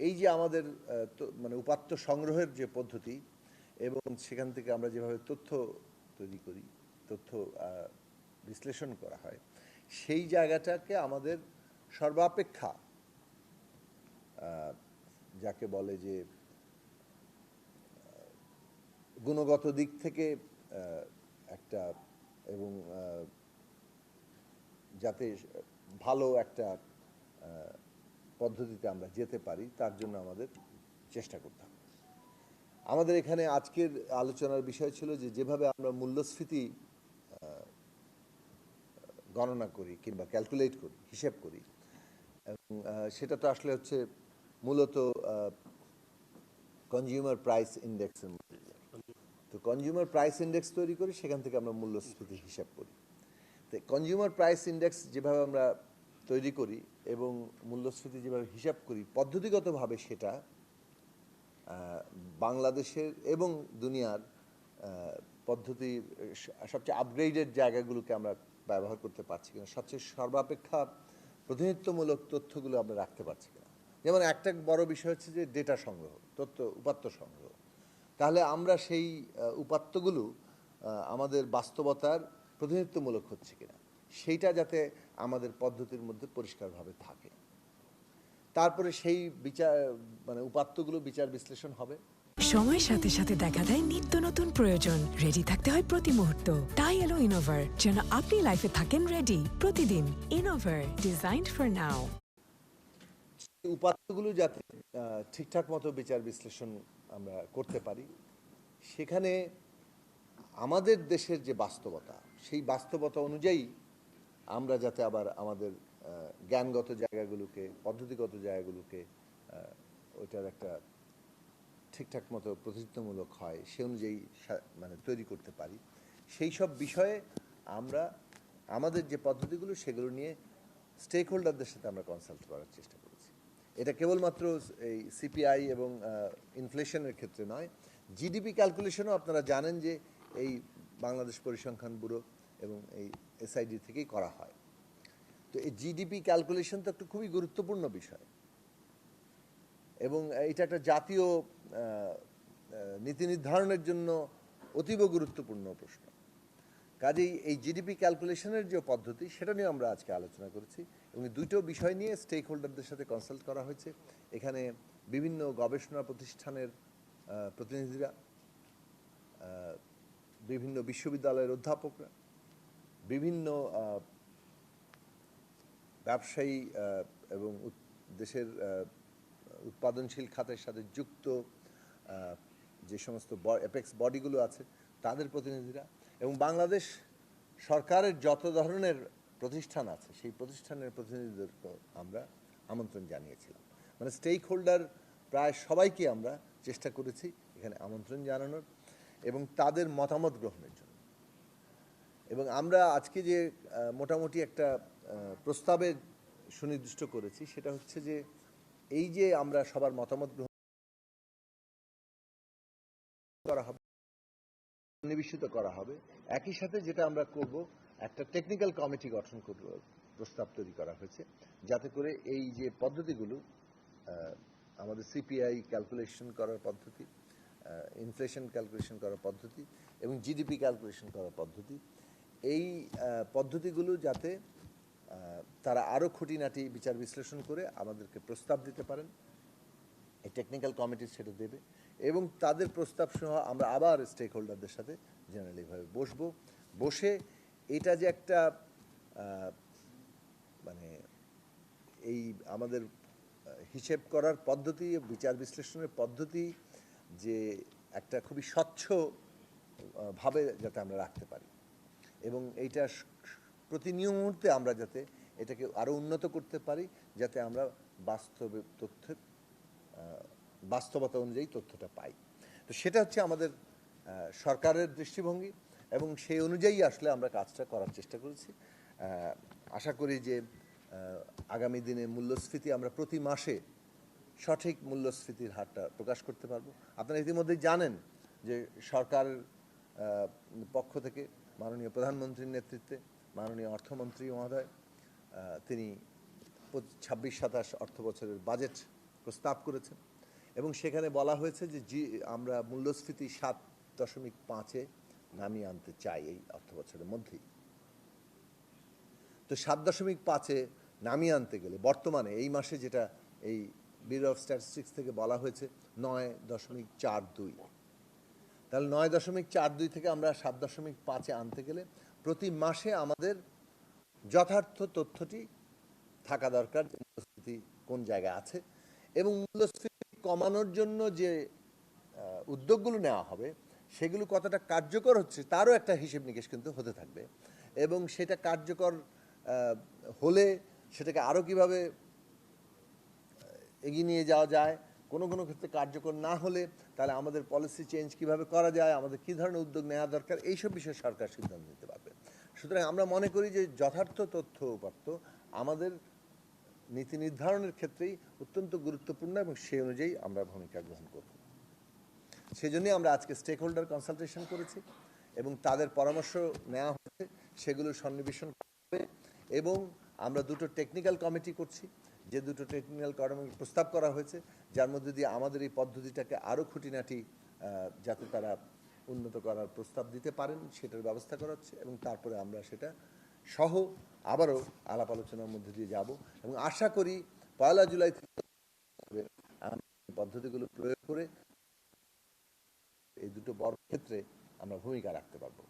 এই যে আমাদের মানে উপাত্ত সংগ্রহের যে পদ্ধতি এবং সেখান থেকে আমরা যেভাবে তথ্য তৈরি করি, তথ্য বিশ্লেষণ করা হয়, সেই জায়গাটাকে আমাদের সর্বাপেক্ষা যাকে বলে যে গুণগত দিক থেকে একটা এবং যাতে ভালো একটা পদ্ধতিতে আমরা যেতে পারি তার জন্য আমাদের চেষ্টা করতে হবে। আমাদের এখানে আজকের আলোচনার বিষয় ছিল যে যেভাবে আমরা মূল্যস্ফীতি গণনা করি কিংবা ক্যালকুলেট করি, হিসেব করি, এবং সেটা তো আসলে হচ্ছে মূলত কনজিউমার প্রাইস ইন্ডেক্সের মধ্যে। তো কনজিউমার প্রাইস ইন্ডেক্স তৈরি করি, সেখান থেকে আমরা মূল্যস্ফীতি হিসাব করি। তো কনজিউমার প্রাইস ইন্ডেক্স যেভাবে আমরা তৈরি করি এবং মূল্যস্ফীতি যেভাবে হিসাব করি, পদ্ধতিগতভাবে সেটা বাংলাদেশের এবং দুনিয়ার পদ্ধতির সবচেয়ে আপগ্রেডেড জায়গাগুলোকে আমরা ব্যবহার করতে পারছি কিনা, সবচেয়ে সর্বাপেক্ষা প্রতিনিধিত্বমূলক তথ্যগুলো আমরা রাখতে পারছি কিনা। যেমন একটা বড় বিষয় হচ্ছে যে ডেটা সংগ্রহ, উপাত্ত সংগ্রহ। তাহলে আমরা সেই উপাত্তগুলো আমাদের বাস্তবতার প্রতিনিধিত্বমূলক হচ্ছে কিনা, সেইটা যাতে আমাদের পদ্ধতির মধ্যে পরিষ্কারভাবে থাকে। তারপরে সেই মানে উপাত্তগুলো বিচার বিশ্লেষণ হবে। সময়ের সাথে সাথে দেখা দেয় নিত্য নতুন প্রয়োজন। রেডি থাকতে হয় প্রতি মুহূর্ত। তাই এলো ইনোভার, যেন আপনি লাইফে থাকেন রেডি প্রতিদিন। ইনোভার, ডিজাইনড ফর নাও। উপাত্তগুলো যাতে ঠিকঠাক মতো বিচার বিশ্লেষণ আমরা করতে পারি, সেখানে আমাদের দেশের যে বাস্তবতা, সেই বাস্তবতা অনুযায়ী আমরা যাতে আবার আমাদের জ্ঞানগত জায়গাগুলোকে, পদ্ধতিগত জায়গাগুলোকে ওইটার একটা ঠিকঠাক মতো প্রতিনিধিত্বমূলক হয়, সে অনুযায়ী মানে তৈরি করতে পারি, সেই সব বিষয়ে আমরা আমাদের যে পদ্ধতিগুলো সেগুলো নিয়ে স্টেক হোল্ডারদের সাথে আমরা কনসাল্ট করার চেষ্টা করেছি। এটা কেবলমাত্র এই সিপিআই এবং ইনফ্লেশনের ক্ষেত্রে নয়, জিডিপি ক্যালকুলেশনও আপনারা জানেন যে এই বাংলাদেশ পরিসংখ্যান ব্যুরো এবং এই এসআইডি থেকেই করা হয়। তো এই জিডিপি ক্যালকুলেশন তো একটা খুবই গুরুত্বপূর্ণ বিষয় এবং এটা একটা জাতীয় নীতি নির্ধারণের জন্য অতীব গুরুত্বপূর্ণ প্রশ্ন। কাজেই এই জিডিপি ক্যালকুলেশনের যে পদ্ধতি, সেটা নিয়ে আমরা আজকে আলোচনা করেছি এবং দুটো বিষয় নিয়ে স্টেক হোল্ডারদের সাথে কনসাল্ট করা হয়েছে। এখানে বিভিন্ন গবেষণা প্রতিষ্ঠানের প্রতিনিধিরা, বিভিন্ন বিশ্ববিদ্যালয়ের অধ্যাপকরা, বিভিন্ন ব্যবসায়ী এবং দেশের উৎপাদনশীল খাতের সাথে যুক্ত যে সমস্ত অ্যাপেক্স বডিগুলো আছে তাদের প্রতিনিধিরা, এবং বাংলাদেশ সরকারের যত ধরনের প্রতিষ্ঠান আছে সেই প্রতিষ্ঠানের প্রতিনিধিদেরকে আমরা আমন্ত্রণ জানিয়েছিলাম। মানে স্টেক হোল্ডার প্রায় সবাইকে আমরা চেষ্টা করেছি এখানে আমন্ত্রণ জানানোর এবং তাদের মতামত গ্রহণের জন্য। এবং আমরা আজকে যে মোটামুটি একটা প্রস্তাবে সুনির্দিষ্ট করেছি, সেটা হচ্ছে যে এই যে আমরা সবার মতামত গ্রহণ করা হবে, নিবিষ্ট করা হবে, একই সাথে যেটা আমরা করব, একটা টেকনিক্যাল কমিটি গঠন করব, প্রস্তাব তৈরি করা হয়েছে, যাতে করে এই যে পদ্ধতিগুলো আমাদের সিপিআই ক্যালকুলেশন করার পদ্ধতি, ইনফ্লেশন ক্যালকুলেশন করার পদ্ধতি এবং জিডিপি ক্যালকুলেশন করার পদ্ধতি, এই পদ্ধতিগুলো যাতে তারা আরও খুঁটিনাটি বিচার বিশ্লেষণ করে আমাদেরকে প্রস্তাব দিতে পারেন, এই টেকনিক্যাল কমিটি সেটা দেবে এবং তাদের প্রস্তাব সহ আমরা আবার স্টেক হোল্ডারদের সাথে জেনারেলিভাবে বসে এটা যে একটা মানে এই আমাদের হিসেব করার পদ্ধতি, বিচার বিশ্লেষণের পদ্ধতি যে একটা খুবই স্বচ্ছ ভাবে যাতে আমরা রাখতে পারি এবং এইটা প্রতি মুহূর্তে আমরা যাতে এটাকে আরও উন্নত করতে পারি, যাতে আমরা বাস্তবতা অনুযায়ী তথ্যটা পাই। তো সেটা হচ্ছে আমাদের সরকারের দৃষ্টিভঙ্গি এবং সেই অনুযায়ী আসলে আমরা কাজটা করার চেষ্টা করেছি। আশা করি যে আগামী দিনে মূল্যস্ফীতি আমরা প্রতি মাসে সঠিক মূল্যস্ফীতির হারটা প্রকাশ করতে পারবো। আপনারা ইতিমধ্যেই জানেন যে সরকার পক্ষ থেকে মাননীয় প্রধানমন্ত্রীর নেতৃত্বে মাননীয় অর্থমন্ত্রী মহোদয় তিনি 26-27 অর্থ বছরের বাজেট প্রস্তাব করেছেন এবং সেখানে বলা হয়েছে যে আমরা মূল্যস্ফীতি 7.5-এ নামিয়ে আনতে চাই এই অর্থ বছরের মধ্যেই। তো 7.5-এ নামিয়ে আনতে গেলে বর্তমানে এই মাসে যেটা এই ব্যুরো অফ স্ট্যাটিস্টিক্স থেকে বলা হয়েছে 9.42, তাহলে 9.42 থেকে আমরা 7.5-এ আনতে গেলে প্রতি মাসে আমাদের যথার্থ তথ্যটি থাকা দরকার যে মূল্যস্ফীতি কোন জায়গায় আছে এবং মূল্যস্ফীতি কমানোর জন্য যে উদ্যোগগুলো নেওয়া হবে সেগুলো কতটা কার্যকর হচ্ছে তারও একটা হিসেব নিকেশ কিন্তু হতে থাকবে এবং সেটা কার্যকর হলে সেটাকে আরও কীভাবে এগিয়ে নিয়ে যাওয়া যায়, কোনো কোনো ক্ষেত্রে কার্যকর না হলে তাহলে আমাদের পলিসি চেঞ্জ কিভাবে করা যায়, আমাদের কী ধরনের উদ্যোগ নেওয়া দরকার, এইসব বিষয়ে সরকার সিদ্ধান্ত নিতে পারবে। সুতরাং আমরা মনে করি যে যথার্থ তথ্য উপাত্ত আমাদের নীতি নির্ধারণের ক্ষেত্রেই অত্যন্ত গুরুত্বপূর্ণ এবং সেই অনুযায়ী আমরা ভূমিকা গ্রহণ করব। সেজন্যই আমরা আজকে স্টেক হোল্ডার কনসালটেশন করেছি এবং তাদের পরামর্শ নেওয়া হয়েছে, সেগুলো সন্নিবেশন হবে এবং আমরা দুটো টেকনিক্যাল কমিটি করছি, যে দুটো টেকনিক্যাল কমিটি প্রস্তাব করা হয়েছে যার মধ্যে দিয়ে আমাদের এই পদ্ধতিটাকে আরও খুঁটিনাটি যাতে তারা উন্নত করার প্রস্তাব দিতে পারেন সেটার ব্যবস্থা করা হচ্ছে এবং তারপরে আমরা সেটা সহ আবারও আলাপ আলোচনার মধ্যে দিয়ে যাব এবং আশা করি 1 জুলাই থেকে পদ্ধতিগুলো প্রয়োগ করে এই দুটো বড় ক্ষেত্রে আমরা ভূমিকা রাখতে পারবো।